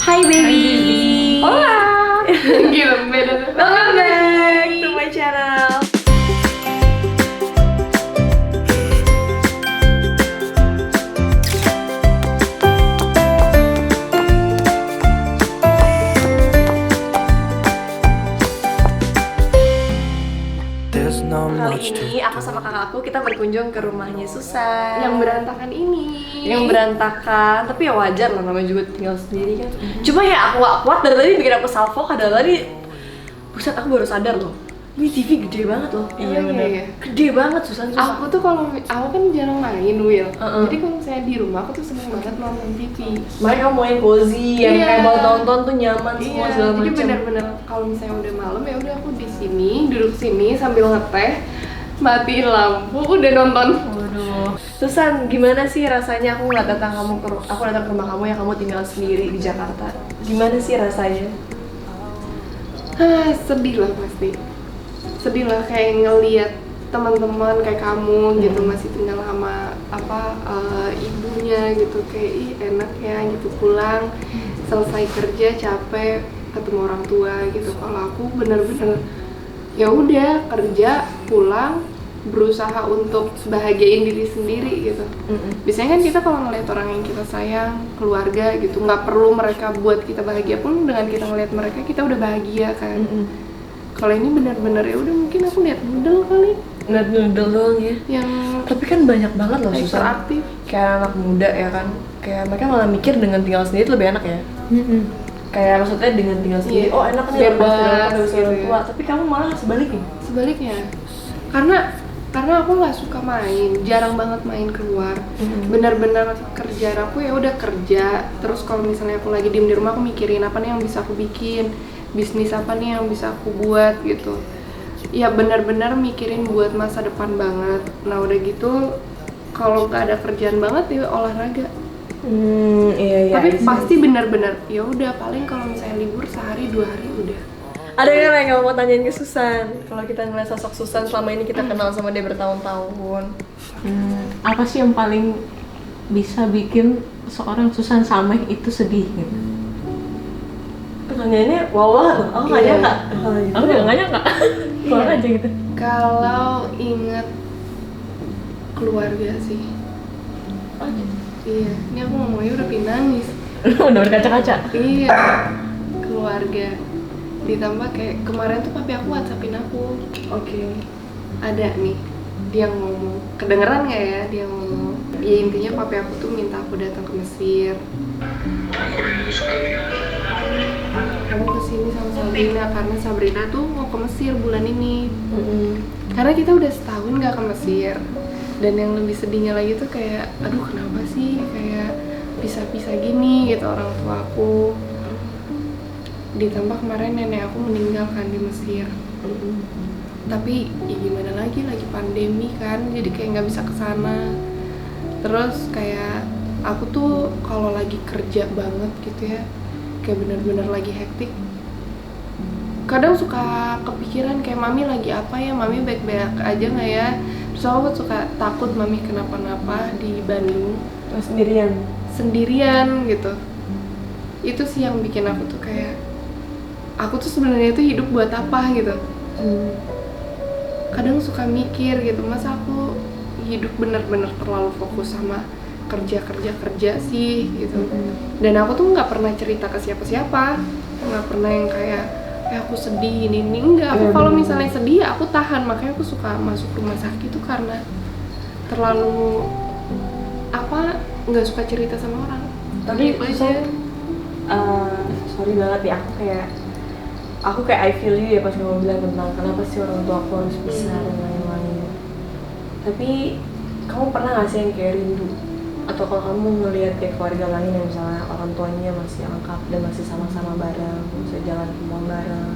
Hi baby. Hola. Gila beda. Welcome back to my channel. Kali ini aku sama kakakku kita berkunjung ke rumahnya Susan Yang berantakan ini. Yang berantakan, tapi ya wajar lah, namanya juga tinggal sendiri kan. Cuma ya aku gak kuat dari tadi bikin aku salvo adalah tadi. Buset, aku baru sadar loh, ini TV gede banget loh. Iya benar. Iya. Gede banget Susan. Aku tuh kalau aku kan jarang main Will. Jadi kalau misalnya di rumah aku tuh seneng banget nonton TV. Makanya kamu yang cozy, yang Iya. kayak buat nonton tuh nyaman semua Iya, segala jadi macam. benar-benar kalau misalnya udah malam ya udah aku di sini, duduk sini sambil ngeteh, matiin lampu, udah nonton. Waduh. Susan, gimana sih rasanya aku datang ke rumah kamu yang kamu tinggal sendiri di Jakarta? Gimana sih rasanya? Sedih lah pasti. Sedih lah kayak ngelihat teman-teman kayak kamu gitu masih tinggal sama ibunya gitu, kayak ih enak ya gitu pulang selesai kerja capek ketemu orang tua gitu. Kalau aku bener-bener ya udah kerja pulang berusaha untuk bahagiain diri sendiri gitu. Biasanya kan kita kalau ngeliat orang yang kita sayang, keluarga gitu, nggak perlu mereka buat kita bahagia pun dengan kita ngeliat mereka kita udah bahagia kan. Kalau ini benar-benar ya udah mungkin aku lihat noodle kali. Ngeliat noodle doang ya. Yang Tapi kan banyak banget loh Susan. hyperaktif. Kayak anak muda ya kan. Kayak mereka malah mikir dengan tinggal sendiri itu lebih enak ya. Kayak maksudnya dengan tinggal sendiri, Iya. oh enak nih Bebas lepas dari orang gitu tua. ya. Tapi kamu malah sebaliknya. Sebaliknya. Karena aku nggak suka main, jarang banget main keluar. Benar-benar kerjaan aku ya udah kerja. Terus kalau misalnya aku lagi diem di rumah aku mikirin apa nih yang bisa aku bikin, bisnis apa nih yang bisa aku buat gitu. Ya benar-benar mikirin buat masa depan banget. Nah udah gitu kalau nggak ada kerjaan banget ya olahraga. Iya. Tapi pasti benar-benar ya udah paling kalau misalnya libur sehari 2 hari udah. Ada yang kamu mau tanyain ke Susan? Kalau kita ngeliat sosok Susan selama ini kita kenal sama dia bertahun-tahun. Apa sih yang paling bisa bikin seorang Susan Salmeh itu sedih gitu? Pertanyaannya wow banget loh. Aku nggak Iya. nyangka. Aku juga nggak nyangka, keluar aja gitu. Kalau inget keluarga sih. Iya, ini aku ngomongnya udah pengen nangis. Udah berkaca-kaca. Iya, keluarga. Ditambah kayak kemarin tuh papi aku WhatsAppin aku. Oke. Ada nih, dia ngomong. Kedengeran nggak ya dia ngomong? Ya intinya papi aku tuh minta aku datang ke Mesir. Kamu kesini sama Sabrina karena Sabrina tuh mau ke Mesir bulan ini. Karena kita udah setahun nggak ke Mesir. Dan yang lebih sedihnya lagi tuh kayak, aduh kenapa sih kayak pisah-pisah gini gitu orang tua aku. Ditambah kemarin nenek aku meninggal kan di Mesir. Tapi ya gimana lagi pandemi kan, jadi kayak nggak bisa kesana. Terus kayak aku tuh kalau lagi kerja banget gitu ya, kayak bener-bener lagi hektik, kadang suka kepikiran kayak mami lagi apa ya, mami baik-baik aja nggak ya. Terus aku suka takut mami kenapa-napa di Bandung sendirian gitu. Itu sih yang bikin aku tuh kayak, aku tuh sebenarnya itu hidup buat apa gitu. Kadang suka mikir gitu, masa aku hidup bener-bener terlalu fokus sama kerja sih gitu. Dan aku tuh nggak pernah cerita ke siapa-siapa, nggak pernah yang kayak aku sedih ini enggak. Aku kalau misalnya sedih ya aku tahan, makanya aku suka masuk rumah sakit tuh karena terlalu nggak suka cerita sama orang. Tapi Gitu Susan, sorry banget ya, aku kayak I feel you ya pas kamu bilang tentang kenapa sih orang tua aku harus pisah dan lain-lain. Tapi kamu pernah nggak sih yang kayak rindu? Atau kalau kamu ngelihat kayak keluarga lain yang misalnya orang tuanya masih lengkap dan masih sama-sama bareng, bisa jalan ke mall bareng,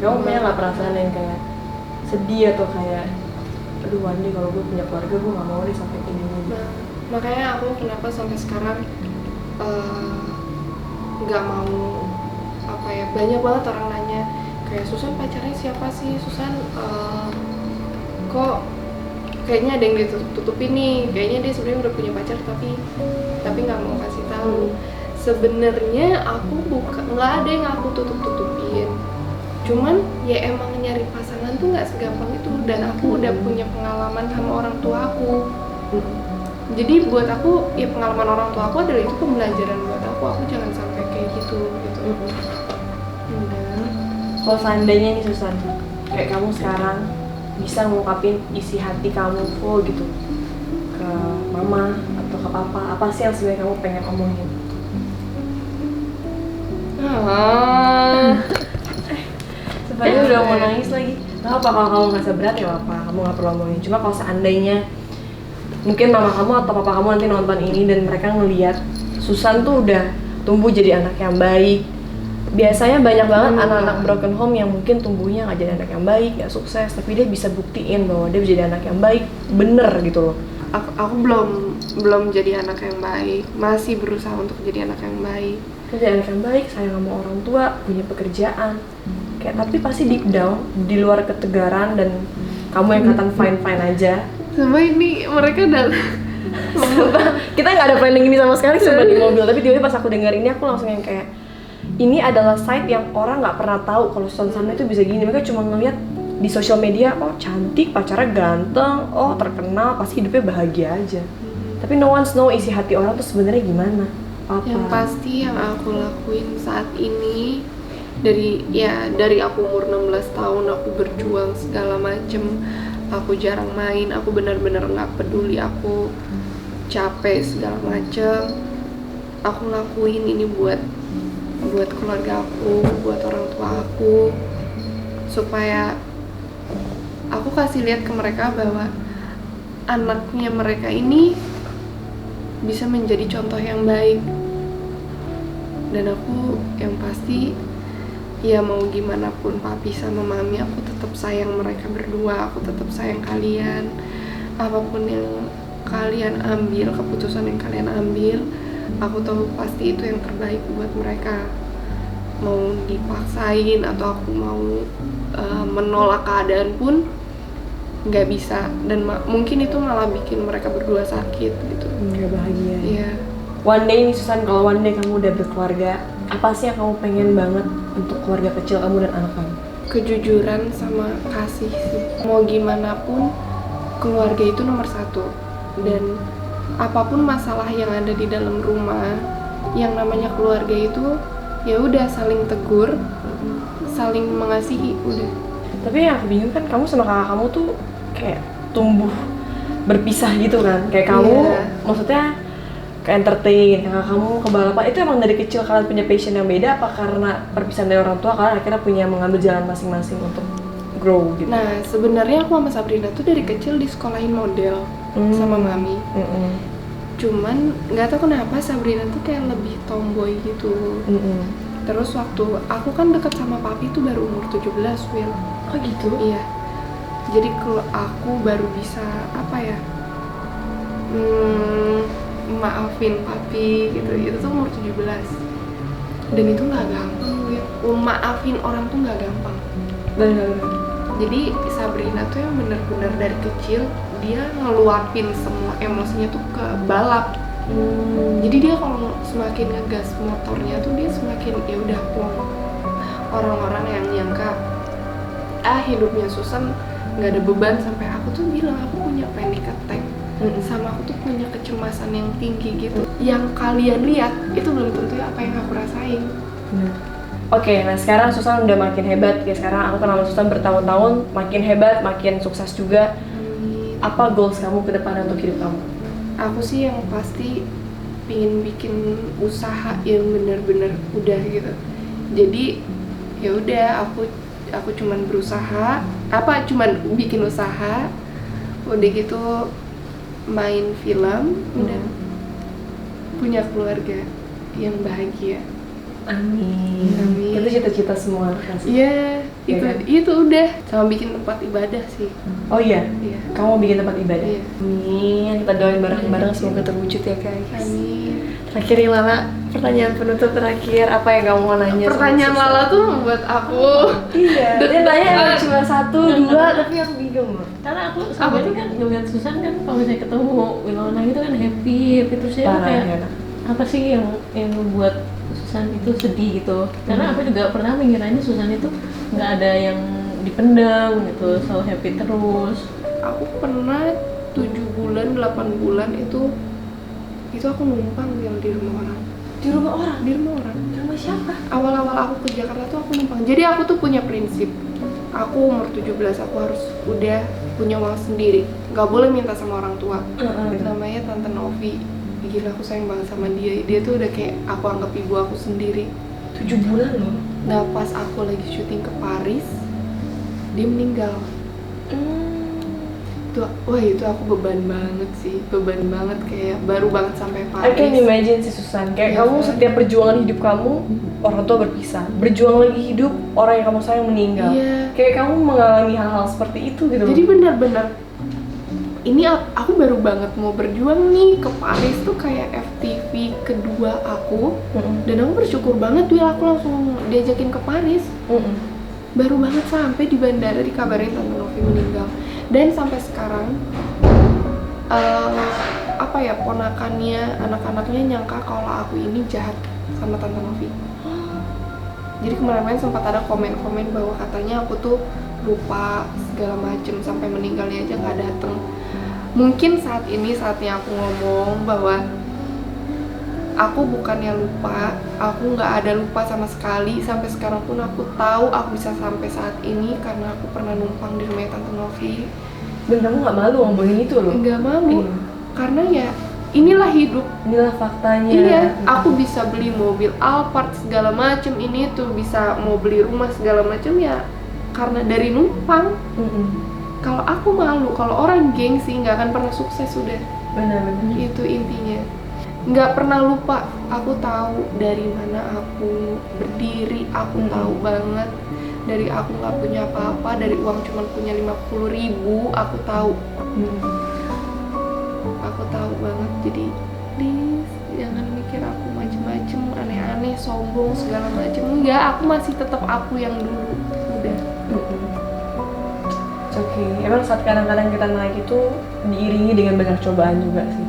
kamu punya nggak perasaan yang kayak sedih atau kayak aduh Wandi kalau gue punya keluarga gue nggak mau nih sampai kayak gini. Nah, makanya aku kenapa sampai sekarang nggak mau banyak banget orang nanya kayak Susan pacarnya siapa sih, Susan kok kayaknya ada yang ditutup-tutupin nih, kayaknya dia sebenarnya udah punya pacar tapi nggak mau kasih tahu. Sebenarnya aku nggak ada yang aku tutup-tutupin. Cuman ya emang nyari pasangan tuh nggak segampang itu, dan aku udah punya pengalaman sama orang tua aku. Jadi buat aku ya pengalaman orang tua aku adalah itu pembelajaran buat aku jangan sampai kayak gitu. Kalau seandainya nih Susan, kayak kamu sekarang bisa ngungkapin isi hati kamu full gitu ke mama atau ke papa, apa sih yang sebenarnya kamu pengen omongin? Sebenarnya udah mau nangis lagi. Gak apa, kalau kamu ngerasa berat ya apa, kamu gak perlu ngomongin. Cuma kalau seandainya mungkin mama kamu atau papa kamu nanti nonton ini dan mereka ngeliat Susan tuh udah tumbuh jadi anak yang baik. Biasanya banyak banget anak-anak broken home yang mungkin tumbuhnya gak jadi anak yang baik, gak sukses, tapi dia bisa buktiin bahwa dia bisa jadi anak yang baik, bener gitu loh. Aku belum jadi anak yang baik, masih berusaha untuk jadi anak yang baik. Jadi anak yang baik, sayang sama orang tua, punya pekerjaan. Kayak tapi pasti deep down, di luar ketegaran dan kamu yang kelihatan fine-fine aja. Sama ini mereka Kita nggak ada planning ini sama sekali sumpah di mobil, tapi tiba-tiba pas aku dengar ini aku langsung yang kayak ini adalah side yang orang nggak pernah tahu kalau Susan Sana itu bisa gini. Mereka cuma ngeliat di sosial media, oh cantik, pacarnya ganteng, oh terkenal, pasti hidupnya bahagia aja. Tapi no one know isi hati orang tuh sebenarnya gimana. Apa? Yang pasti yang aku lakuin saat ini dari aku umur 16 tahun aku berjuang segala macem, aku jarang main, aku benar-benar nggak peduli, aku capek segala macem, aku lakuin ini buat keluarga aku, buat orang tua aku, supaya aku kasih lihat ke mereka bahwa anaknya mereka ini bisa menjadi contoh yang baik. Dan aku yang pasti ya mau gimana pun papi sama mami, aku tetap sayang mereka berdua, aku tetap sayang kalian. Apapun yang kalian ambil, keputusan yang kalian ambil, aku tahu pasti itu yang terbaik buat mereka. Mau dipaksain atau aku mau menolak keadaan pun nggak bisa, dan mungkin itu malah bikin mereka berdua sakit gitu. Nggak bahagia. Iya. One day nih Susan, kalau one day kamu udah berkeluarga, apa sih yang kamu pengen banget untuk keluarga kecil kamu dan anak kamu? Kejujuran sama kasih sih. Mau gimana pun keluarga itu nomor satu, dan apapun masalah yang ada di dalam rumah, yang namanya keluarga itu ya udah saling tegur, saling mengasihi, udah. Tapi yang aku bingung kan kamu sama kakak kamu tuh kayak tumbuh berpisah gitu kan, kayak kamu maksudnya ke entertain, kakak kamu ke balapan, itu emang dari kecil kalian punya passion yang beda apa karena perpisahan dari orang tua kalian akhirnya punya mengambil jalan masing-masing untuk grow gitu? Nah sebenarnya aku sama Sabrina tuh dari kecil disekolahin model sama mami. Cuman nggak tahu kenapa Sabrina tuh kayak lebih tomboy gitu. Terus waktu aku kan deket sama papi tuh baru umur 17, Will. Oh gitu? Iya. Jadi kalau aku baru bisa apa ya, maafin papi gitu, itu tuh umur 17. Dan itu nggak gampang, Will. Maafin orang tuh nggak gampang. Benar. Jadi Sabrina tuh yang benar-benar dari kecil dia ngeluapin semua emosinya tuh ke balap. Jadi dia kalau semakin ngegas motornya tuh dia semakin ya udah plong. Orang-orang yang nyangka hidupnya Susan nggak ada beban, sampai aku tuh bilang aku punya panic attack, sama aku tuh punya kecemasan yang tinggi gitu. Yang kalian lihat itu belum tentu apa yang aku rasain. Oke, nah sekarang Susan udah makin hebat ya. Sekarang aku kenal Susan bertahun-tahun, makin hebat, makin sukses juga. Apa goals kamu ke depan untuk hidup kamu? Aku sih yang pasti pingin bikin usaha yang benar-benar udah gitu. Jadi ya udah aku cuman berusaha, cuman bikin usaha, udah gitu main film, udah punya keluarga yang bahagia. Amin. Amin. Itu cita-cita semua kan? Iya, itu udah. Sama bikin tempat ibadah sih. Oh iya? Iya. Kamu bikin tempat ibadah? Iya. Amin. Kita doain bareng-bareng semoga terwujud ya guys. Amin. Terakhir nih Lala, pertanyaan penutup terakhir, apa yang kamu mau nanya? Pertanyaan Lala tuh membuat aku iya. Dia tanya emang cuma 1, 2, tapi aku bingung. Karena aku sama itu kan ngeliat Susan kan kalau misalnya ketemu Winona gitu kan happy terus dia Parah kayak ya. apa sih yang membuat Susan itu sedih gitu? Karena aku juga pernah mengiranya Susan itu nggak ada yang dipendam gitu, selalu happy terus. Aku pernah 7 bulan, 8 bulan itu aku numpang tinggal di rumah orang. Di rumah orang? Di rumah orang. Di rumah siapa? Awal-awal aku ke Jakarta tuh aku numpang. Jadi aku tuh punya prinsip. Aku umur 17 aku harus udah punya uang sendiri. Gak boleh minta sama orang tua. Namanya Tante Novi. Gila, aku sayang banget sama dia. Dia tuh udah kayak aku anggap ibu aku sendiri. 7 bulan loh. Nah pas aku lagi syuting ke Paris, dia meninggal. Itu aku beban banget sih, beban banget, kayak baru banget sampai Paris. I can imagine sih Susan, kayak kamu setiap perjuangan hidup kamu, orang tua berpisah. Berjuang lagi hidup, orang yang kamu sayang meninggal. Kayak kamu mengalami hal-hal seperti itu gitu. Jadi benar-benar ini aku baru banget mau berjuang nih ke Paris tuh kayak FTV kedua aku. Dan aku bersyukur banget tuh aku langsung diajakin ke Paris. Baru banget sampai di bandara dikabarin Tante Novi meninggal. Dan sampai sekarang ponakannya, anak-anaknya nyangka kalau aku ini jahat sama Tante Novi. Jadi kemarin sempat ada komen-komen bahwa katanya aku tuh lupa segala macem, sampai meninggalnya aja nggak dateng. Mungkin saat ini saatnya aku ngomong bahwa aku bukannya lupa, aku nggak ada lupa sama sekali. Sampai sekarang pun aku tahu aku bisa sampai saat ini karena aku pernah numpang di rumah Tante Novi. Dan kamu nggak malu ngomongin itu loh? Nggak malu, karena ya inilah hidup, inilah faktanya. Iya, aku bisa beli mobil Alphard segala macem, ini tuh bisa mau beli rumah segala macem ya karena dari numpang. Kalau aku malu, kalau orang gengsi nggak akan pernah sukses udah. Benar-benar. Itu intinya. Nggak pernah lupa, aku tahu dari mana aku berdiri, aku tahu banget dari aku nggak punya apa-apa, dari uang cuma punya 50.000, aku tahu. Aku tahu banget, jadi please jangan mikir aku macem-macem, aneh-aneh, sombong segala macem. Enggak, aku masih tetap aku yang dulu. Udah. Oke, emang saat kadang-kadang kita naik itu diiringi dengan banyak cobaan juga sih.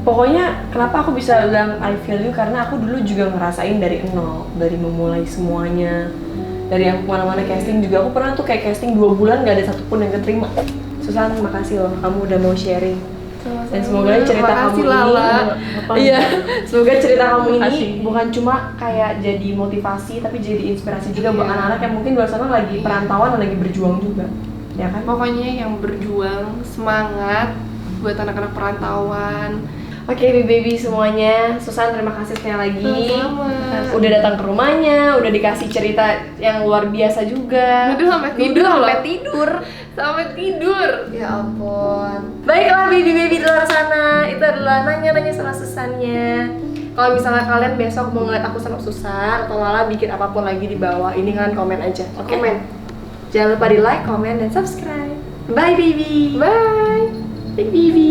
Pokoknya kenapa aku bisa bilang I feel you, karena aku dulu juga ngerasain dari nol, dari memulai semuanya. Dari aku kemana-mana casting juga, aku pernah tuh kayak casting 2 bulan gak ada satupun yang keterima. Susan, makasih loh kamu udah mau sharing. Sama-sama. Dan semoga cerita kamu Lala. ini, iya, semoga cerita kamu ini Makasih. bukan cuma kayak jadi motivasi, tapi jadi inspirasi juga buat anak-anak yang mungkin di luar sana lagi perantauan dan lagi berjuang juga, ya kan? Pokoknya yang berjuang, semangat buat anak-anak perantauan. Oke, baby semuanya, Susan terima kasih sekali lagi. Sama-sama. Udah datang ke rumahnya, udah dikasih cerita yang luar biasa juga. Nuduh sampai tidur Nuduh loh. sampai tidur. Sampai tidur. Ya ampun. Baiklah baby-baby di luar sana, itu adalah nanya-nanya sama Susannya. Kalau misalnya kalian besok mau ngeliat aku sama Susan atau Lala bikin apapun lagi di bawah, ini kalian komen aja. Oke? Komen. Jangan lupa di like, komen, dan subscribe. Bye baby. Bye. Bye baby.